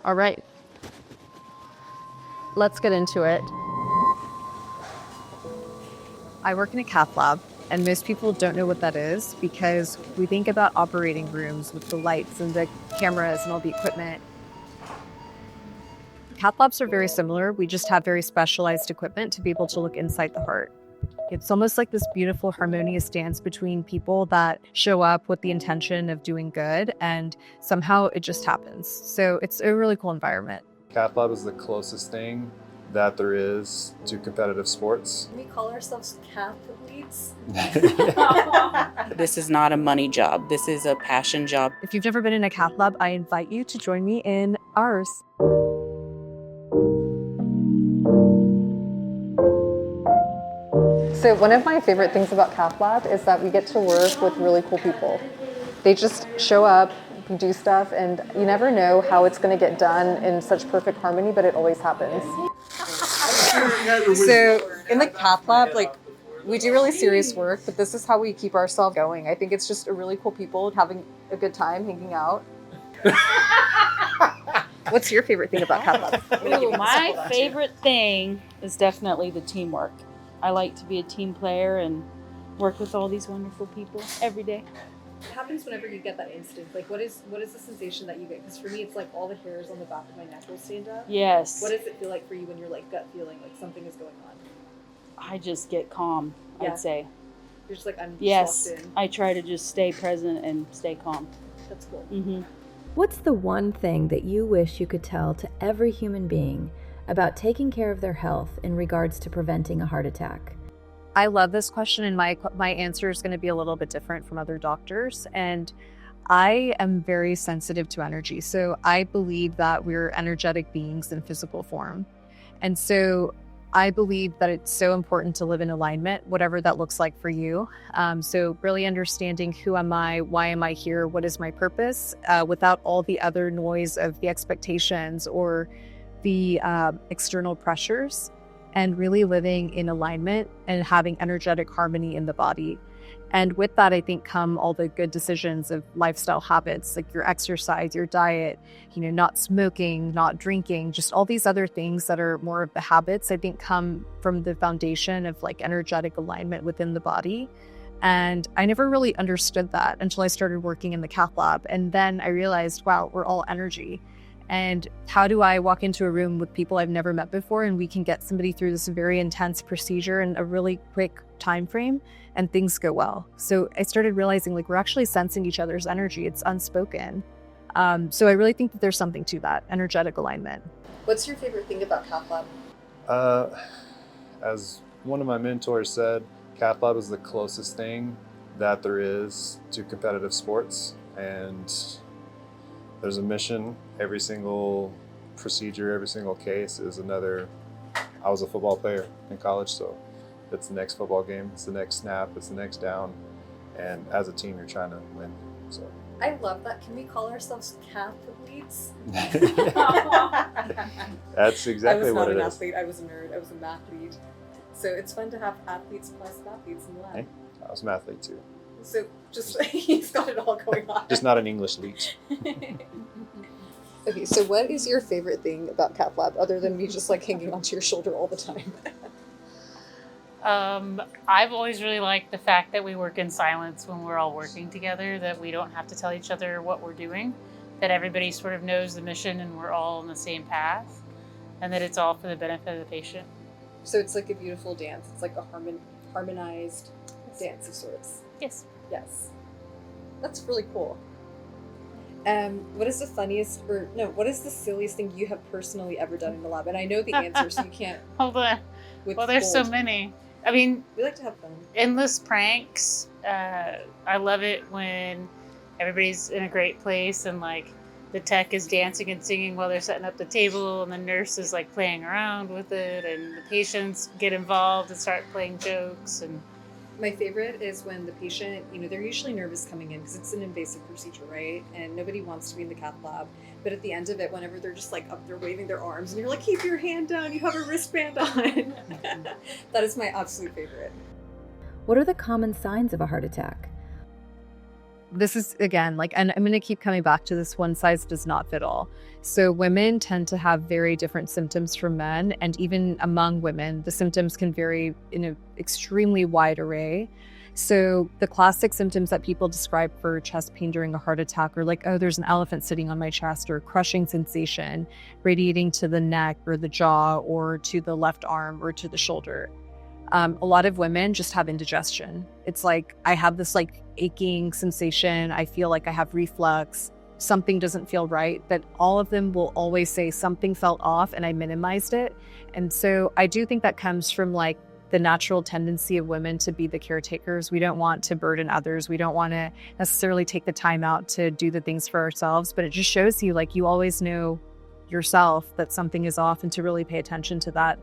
All right, let's get into it. I work in a cath lab, and most people don't know what that is because we think about operating rooms with the lights and the cameras and all the equipment. Cath labs are very similar. We just have very specialized equipment to be able to look inside the heart. It's almost like this beautiful harmonious dance between people that show up with the intention of doing good, and somehow it just happens. So it's a really cool environment. Cath lab is the closest thing that there is to competitive sports. We call ourselves cathletes. This is not a money job. This is a passion job. If you've never been in a cath lab, I invite you to join me in ours. So one of my favorite things about cath lab is that we get to work with really cool people. They just show up, we do stuff, and you never know how it's going to get done in such perfect harmony, but it always happens. So in the cath lab, we do really serious work, but this is how we keep ourselves going. I think it's just a really cool people having a good time, hanging out. What's your favorite thing about cath lab? Ooh, my favorite thing is definitely the teamwork. I like to be a team player and work with all these wonderful people every day. What happens whenever you get that instant? Like, what is the sensation that you get? Because for me, it's like all the hairs on the back of my neck will stand up. Yes. What does it feel like for you when you're like gut feeling like something is going on? I just get calm, Yeah. I'd say. You're just like, I'm Yes. just locked in. I try to just stay present and stay calm. That's cool. Mm-hmm. What's the one thing that you wish you could tell to every human being about taking care of their health in regards to preventing a heart attack? I love this question, and my answer is going to be a little bit different from other doctors. And I am very sensitive to energy. So I believe that we're energetic beings in physical form. And so I believe that it's so important to live in alignment, whatever that looks like for you. So really understanding who am I, why am I here, what is my purpose, without all the other noise of the expectations or the external pressures, and really living in alignment and having energetic harmony in the body. And with that, I think come all the good decisions of lifestyle habits, like your exercise, your diet, not smoking, not drinking, just all these other things that are more of the habits, I think come from the foundation of energetic alignment within the body. And I never really understood that until I started working in the cath lab. And then I realized, wow, we're all energy. And how do I walk into a room with people I've never met before and we can get somebody through this very intense procedure in a really quick time frame and things go well? So I started realizing we're actually sensing each other's energy. It's unspoken. So I really think that there's something to that, energetic alignment. What's your favorite thing about cath lab? As one of my mentors said, cath lab is the closest thing that there is to competitive sports. And there's a mission. Every single procedure, every single case is another. I was a football player in college, so it's the next football game, it's the next snap, it's the next down. And as a team, you're trying to win. So I love that. Can we call ourselves cathletes? that's exactly what it is. I was not an athlete. I was a nerd. I was a mathlete. So it's fun to have athletes plus mathletes in the lab. Hey, I was an athlete too. So just he's got it all going on. Just not an English leech. Okay, so what is your favorite thing about cath lab other than me just hanging onto your shoulder all the time? I've always really liked the fact that we work in silence when we're all working together, that we don't have to tell each other what we're doing, that everybody sort of knows the mission and we're all on the same path, and that it's all for the benefit of the patient. So it's like a beautiful dance. It's like a harmonized dance of sorts. Yes. Yes. That's really cool. What is the funniest, what is the silliest thing you have personally ever done in the lab? And I know the answer, so you can't. Hold on. Well, there's so many. I mean, we like to have fun. Endless pranks. I love it when everybody's in a great place and the tech is dancing and singing while they're setting up the table, and the nurse is playing around with it, and the patients get involved and start playing jokes. And my favorite is when the patient, they're usually nervous coming in because it's an invasive procedure, right? And nobody wants to be in the cath lab. But at the end of it, whenever they're just up there waving their arms and you're like, keep your hand down, you have a wristband on. That is my absolute favorite. What are the common signs of a heart attack? this is, again, like, and I'm going to keep coming back to this, one size does not fit all. So women tend to have very different symptoms from men. And even among women, the symptoms can vary in an extremely wide array. So the classic symptoms that people describe for chest pain during a heart attack are like, oh, there's an elephant sitting on my chest, or crushing sensation radiating to the neck or the jaw or to the left arm or to the shoulder. A lot of women just have indigestion. It's like, I have this like aching sensation. I feel like I have reflux. Something doesn't feel right. But all of them will always say something felt off and I minimized it. And so I do think that comes from like the natural tendency of women to be the caretakers. We don't want to burden others. We don't want to necessarily take the time out to do the things for ourselves. But it just shows you, like, you always know yourself that something is off and to really pay attention to that.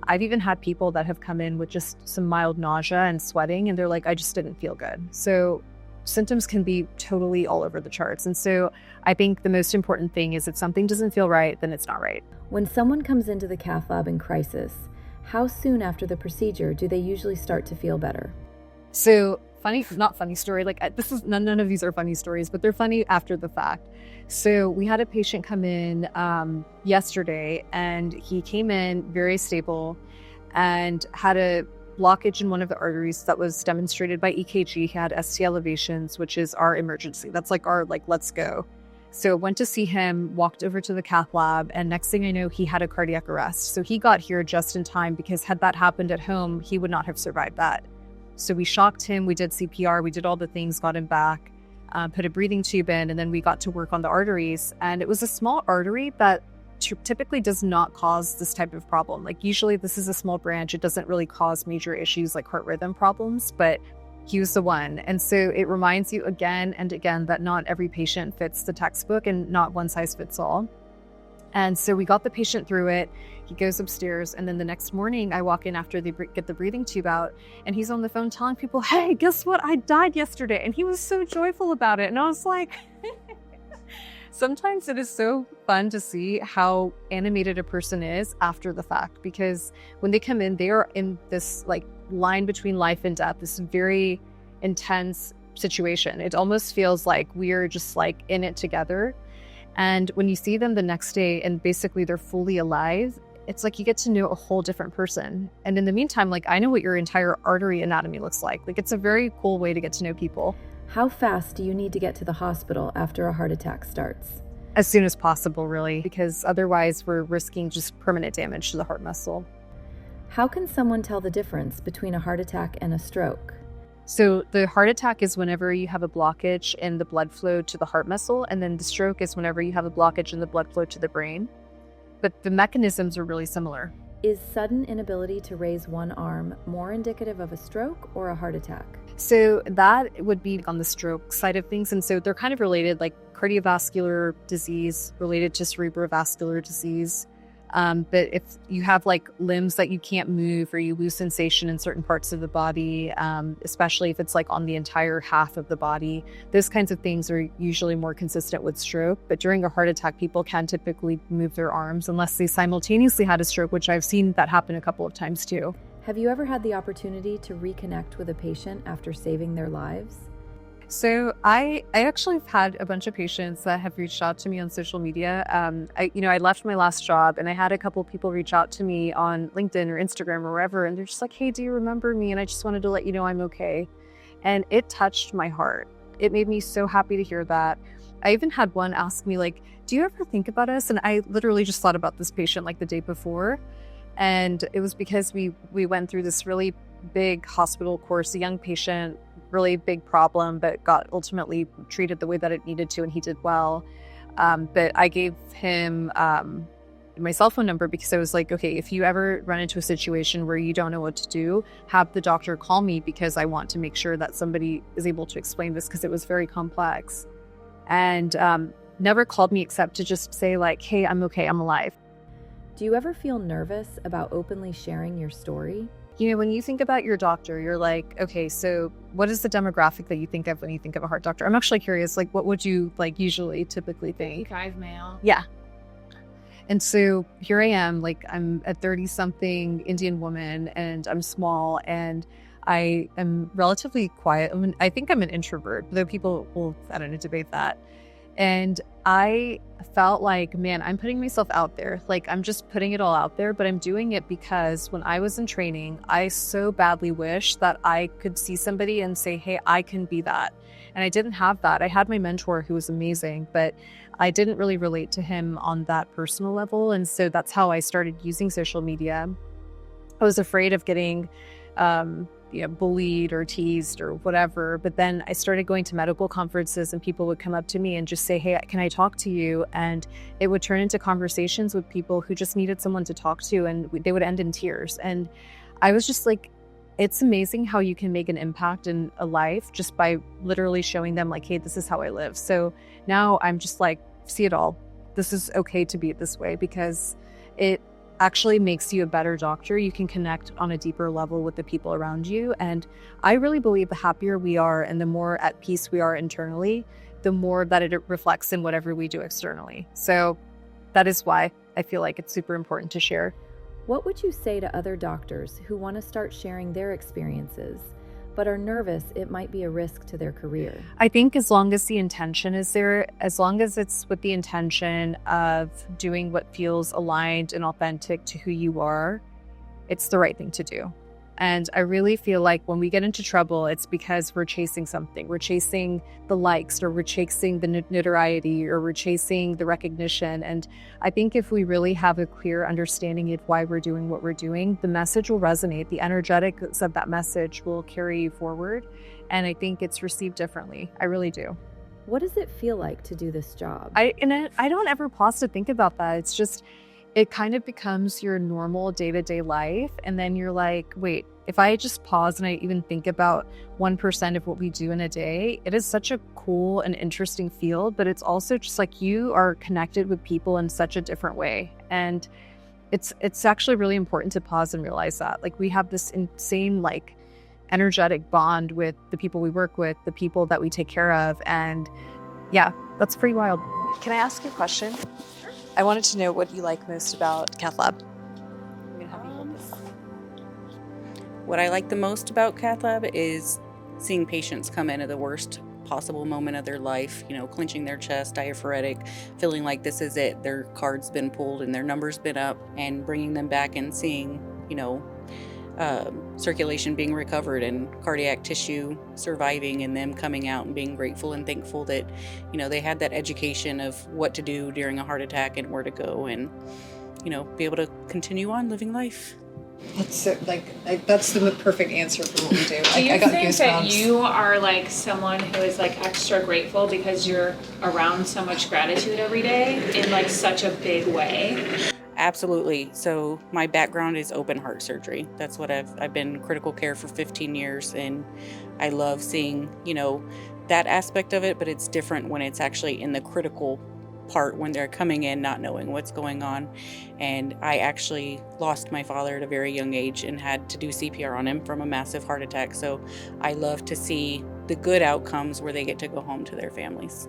I've even had people that have come in with just some mild nausea and sweating, and they're like, I just didn't feel good. So symptoms can be totally all over the charts. And so I think the most important thing is if something doesn't feel right, then it's not right. When someone comes into the cath lab in crisis, how soon after the procedure do they usually start to feel better? So not funny story. Like, this is none of these are funny stories, but they're funny after the fact. So we had a patient come in yesterday, and he came in very stable and had a blockage in one of the arteries that was demonstrated by EKG. He had ST elevations, which is our emergency. That's like our, like, let's go. So went to see him, walked over to the cath lab, and next thing I know, he had a cardiac arrest. So he got here just in time, because had that happened at home, he would not have survived that. So we shocked him, we did CPR, we did all the things, got him back, put a breathing tube in, and then we got to work on the arteries. And it was a small artery that typically does not cause this type of problem. Like, usually this is a small branch. It doesn't really cause major issues like heart rhythm problems, but he was the one. And so it reminds you again and again that not every patient fits the textbook and not one size fits all. And so we got the patient through it. He goes upstairs, and then the next morning I walk in after they get the breathing tube out, and he's on the phone telling people, hey, guess what? I died yesterday. And he was so joyful about it. And I was like, sometimes it is so fun to see how animated a person is after the fact, because when they come in, they are in this like line between life and death, this very intense situation. It almost feels like we're just like in it together. And when you see them the next day and basically they're fully alive, it's like you get to know a whole different person. And in the meantime, like, I know what your entire artery anatomy looks like. Like, it's a very cool way to get to know people. How fast do you need to get to the hospital after a heart attack starts? As soon as possible, really, because otherwise we're risking just permanent damage to the heart muscle. How can someone tell the difference between a heart attack and a stroke? So the heart attack is whenever you have a blockage in the blood flow to the heart muscle, and then the stroke is whenever you have a blockage in the blood flow to the brain. But the mechanisms are really similar. Is sudden inability to raise one arm more indicative of a stroke or a heart attack? So that would be on the stroke side of things. And so they're kind of related, like cardiovascular disease related to cerebrovascular disease. But if you have like limbs that you can't move, or you lose sensation in certain parts of the body, especially if it's like on the entire half of the body, those kinds of things are usually more consistent with stroke. But during a heart attack, people can typically move their arms unless they simultaneously had a stroke, which I've seen that happen a couple of times too. Have you ever had the opportunity to reconnect with a patient after saving their lives? So I actually have had a bunch of patients that have reached out to me on social media. I left my last job, and I had a couple people reach out to me on LinkedIn or Instagram or wherever, and they're just like, hey, do you remember me? And I just wanted to let you know I'm okay. And it touched my heart. It made me so happy to hear that. I even had one ask me, like, do you ever think about us? And I literally just thought about this patient like the day before. And it was because we went through this really big hospital course, a young patient, really big problem, but got ultimately treated the way that it needed to, and he did well. But I gave him my cell phone number because I was like, okay, if you ever run into a situation where you don't know what to do, have the doctor call me, because I want to make sure that somebody is able to explain this, because it was very complex. And never called me except to just say like, hey, I'm okay, I'm alive. Do you ever feel nervous about openly sharing your story? You know, when you think about your doctor, you're like, okay, so what is the demographic that you think of when you think of a heart doctor? I'm actually curious, like, what would you like usually typically think? 35 male. Yeah. And so here I am, like, I'm a 30-something Indian woman, and I'm small, and I am relatively quiet. I think I'm an introvert, though people will, I don't know, debate that. And I felt like, man, I'm putting myself out there. Like, I'm just putting it all out there, but I'm doing it because when I was in training, I so badly wish that I could see somebody and say, hey, I can be that. And I didn't have that. I had my mentor who was amazing, but I didn't really relate to him on that personal level. And so that's how I started using social media. I was afraid of getting, bullied or teased or whatever. But then I started going to medical conferences and people would come up to me and just say, hey, can I talk to you? And it would turn into conversations with people who just needed someone to talk to, and they would end in tears. And I was just like, it's amazing how you can make an impact in a life just by literally showing them like, hey, this is how I live. So now I'm just like, see it all. This is okay to be this way because it actually makes you a better doctor. You can connect on a deeper level with the people around you. And I really believe the happier we are and the more at peace we are internally, the more that it reflects in whatever we do externally. So that is why I feel like it's super important to share. What would you say to other doctors who want to start sharing their experiences, but are nervous it might be a risk to their career? I think as long as the intention is there, as long as it's with the intention of doing what feels aligned and authentic to who you are, it's the right thing to do. And I really feel like when we get into trouble, it's because we're chasing something. We're chasing the likes, or we're chasing the notoriety, or we're chasing the recognition. And I think if we really have a clear understanding of why we're doing what we're doing, the message will resonate. The energetics of that message will carry you forward. And I think it's received differently. I really do. What does it feel like to do this job? I don't ever pause to think about that. It's just, it kind of becomes your normal day-to-day life. And then you're like, wait, if I just pause and I even think about 1% of what we do in a day, it is such a cool and interesting field, but it's also just like you are connected with people in such a different way. And it's actually really important to pause and realize that. Like, we have this insane, like, energetic bond with the people we work with, the people that we take care of. And yeah, that's pretty wild. Can I ask you a question? I wanted to know what you like most about Cath Lab. I'm gonna have you hold this. What I like the most about cath lab is seeing patients come in at the worst possible moment of their life, clenching their chest, diaphoretic, feeling like this is it. Their card's been pulled and their number's been up, and bringing them back and seeing, circulation being recovered and cardiac tissue surviving, and them coming out and being grateful and thankful that, they had that education of what to do during a heart attack and where to go, and, be able to continue on living life. That's so, that's the perfect answer for what we do. Do you I got think goosebumps. that you are like someone who is like extra grateful because you're around so much gratitude every day in like such a big way? Absolutely. So my background is open heart surgery. That's what I've been critical care for 15 years, and I love seeing, that aspect of it, but it's different when it's actually in the critical part, when they're coming in not knowing what's going on. And I actually lost my father at a very young age and had to do CPR on him from a massive heart attack. So I love to see the good outcomes where they get to go home to their families.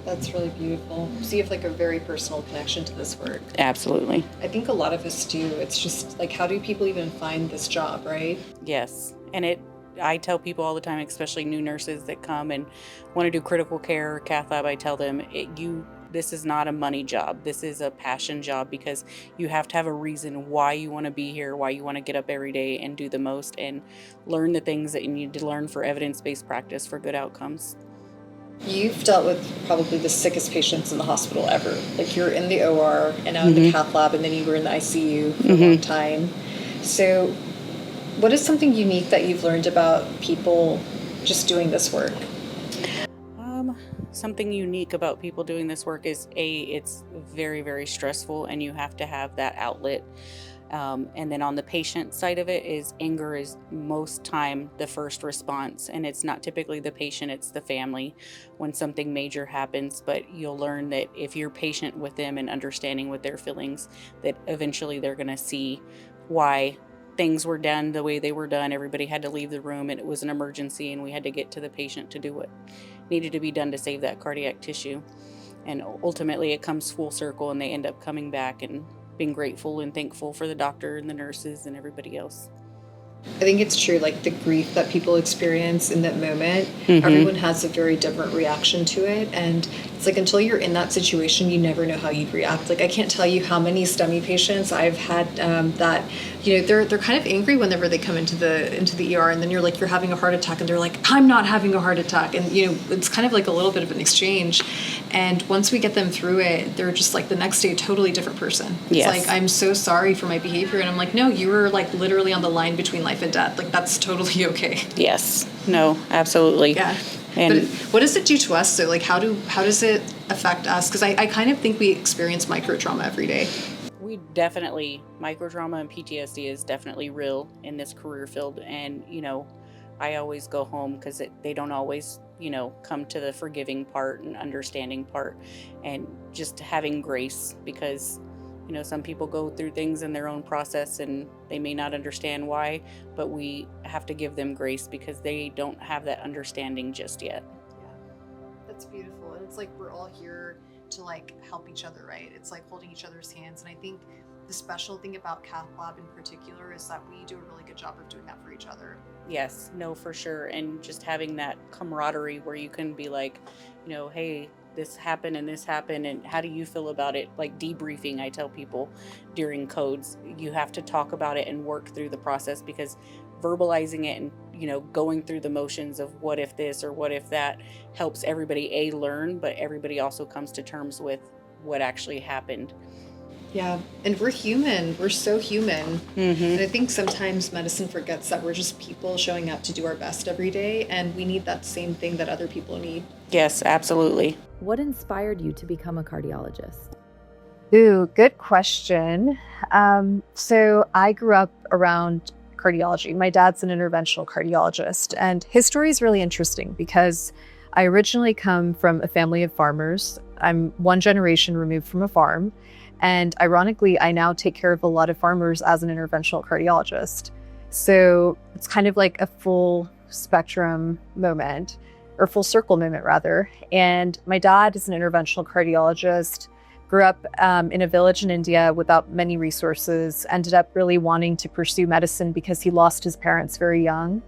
That's really beautiful. So you have like a very personal connection to this work. Absolutely. I think a lot of us do. It's just like, how do people even find this job, right? Yes. And I tell people all the time, especially new nurses that come and want to do critical care or cath lab, I tell them, this is not a money job. This is a passion job, because you have to have a reason why you want to be here, why you want to get up every day and do the most and learn the things that you need to learn for evidence-based practice for good outcomes. You've dealt with probably the sickest patients in the hospital ever. Like, you're in the OR and now in the cath lab, and then you were in the ICU for a long time. So what is something unique that you've learned about people just doing this work? Something unique about people doing this work is it's very, very stressful, and you have to have that outlet. And then on the patient side of it is anger is most time the first response, and it's not typically the patient, it's the family when something major happens. But you'll learn that if you're patient with them and understanding with their feelings, that eventually they're going to see why things were done the way they were done. Everybody had to leave the room, and it was an emergency, and we had to get to the patient to do what needed to be done to save that cardiac tissue. And ultimately it comes full circle, and they end up coming back and being grateful and thankful for the doctor and the nurses and everybody else. I think it's true, like the grief that people experience in that moment, Mm-hmm. everyone has a very different reaction to it. And it's like until you're in that situation, you never know how you'd react. Like I can't tell you how many STEMI patients I've had that, you know, they're kind of angry whenever they come into the ER, and then you're like, you're having a heart attack, and they're like, I'm not having a heart attack. And, you know, it's kind of like a little bit of an exchange. And once we get them through it, they're just like the next day, a totally different person. It's Yes. like, I'm so sorry for my behavior. And I'm like, no, you were like literally on the line between life and death. Like that's totally okay. Yes. No, absolutely. Yeah. And But what does it do to us? So like, how does it affect us? Because I kind of think we experience micro trauma every day. we definitely, microtrauma and PTSD is definitely real in this career field. And, you know, I always go home because they don't always, you know, come to the forgiving part and understanding part, and just having grace, because, you know, some people go through things in their own process and they may not understand why, but we have to give them grace because they don't have that understanding just yet. Yeah, that's beautiful. And it's like we're all here to like help each other, right? It's like holding each other's hands. And I think the special thing about Cath Lab in particular is that we do a really good job of doing that for each other. Yes, no, for sure. And just having that camaraderie where you can be like, you know, hey, this happened and how do you feel about it? Like debriefing, I tell people during codes, you have to talk about it and work through the process, because verbalizing it and, you know, going through the motions of what if this or what if that helps everybody learn, but everybody also comes to terms with what actually happened. Yeah, and we're human. We're so human. Mm-hmm. And I think sometimes medicine forgets that we're just people showing up to do our best every day, and we need that same thing that other people need. Yes, absolutely. What inspired you to become a cardiologist? Ooh, good question. So I grew up around cardiology. My dad's an interventional cardiologist, and his story is really interesting because I originally come from a family of farmers. I'm one generation removed from a farm. And ironically, I now take care of a lot of farmers as an interventional cardiologist. So it's kind of like a full spectrum moment, or full circle moment rather. And my dad is an interventional cardiologist, grew up in a village in India without many resources, ended up really wanting to pursue medicine because he lost his parents very young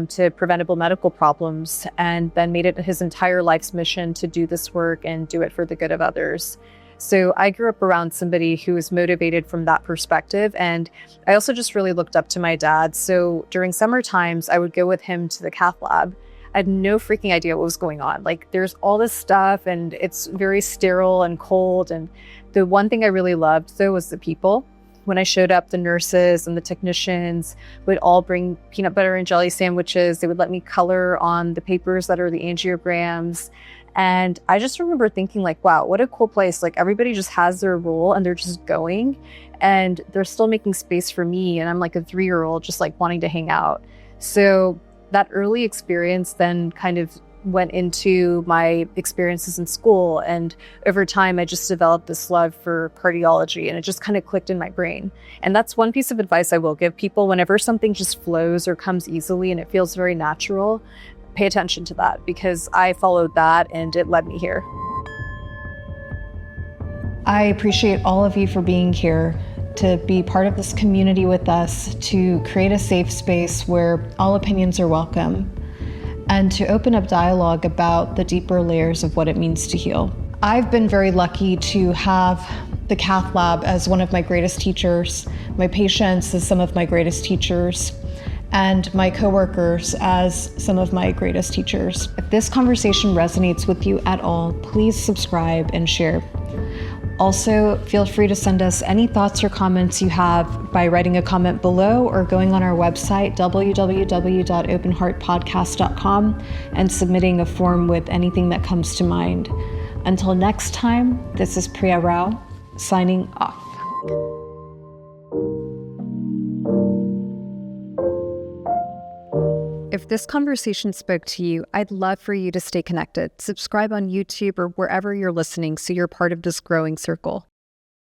to preventable medical problems, and then made it his entire life's mission to do this work and do it for the good of others. So I grew up around somebody who was motivated from that perspective. And I also just really looked up to my dad. So during summer times, I would go with him to the cath lab. I had no freaking idea what was going on. Like there's all this stuff and it's very sterile and cold. And the one thing I really loved though was the people. When I showed up, the nurses and the technicians would all bring peanut butter and jelly sandwiches. They would let me color on the papers that are the angiograms. And I just remember thinking like, wow, what a cool place. Like everybody just has their role and they're just going and they're still making space for me. And I'm like a 3-year-old just like wanting to hang out. So that early experience then kind of went into my experiences in school. And over time, I just developed this love for cardiology and it just kind of clicked in my brain. And that's one piece of advice I will give people: whenever something just flows or comes easily and it feels very natural, pay attention to that, because I followed that and it led me here. I appreciate all of you for being here, to be part of this community with us, to create a safe space where all opinions are welcome, and to open up dialogue about the deeper layers of what it means to heal. I've been very lucky to have the Cath Lab as one of my greatest teachers, my patients as some of my greatest teachers, and my coworkers as some of my greatest teachers. If this conversation resonates with you at all, please subscribe and share. Also, feel free to send us any thoughts or comments you have by writing a comment below or going on our website, www.openheartpodcast.com, and submitting a form with anything that comes to mind. Until next time, this is Priya Rao, signing off. If this conversation spoke to you, I'd love for you to stay connected. Subscribe on YouTube or wherever you're listening so you're part of this growing circle.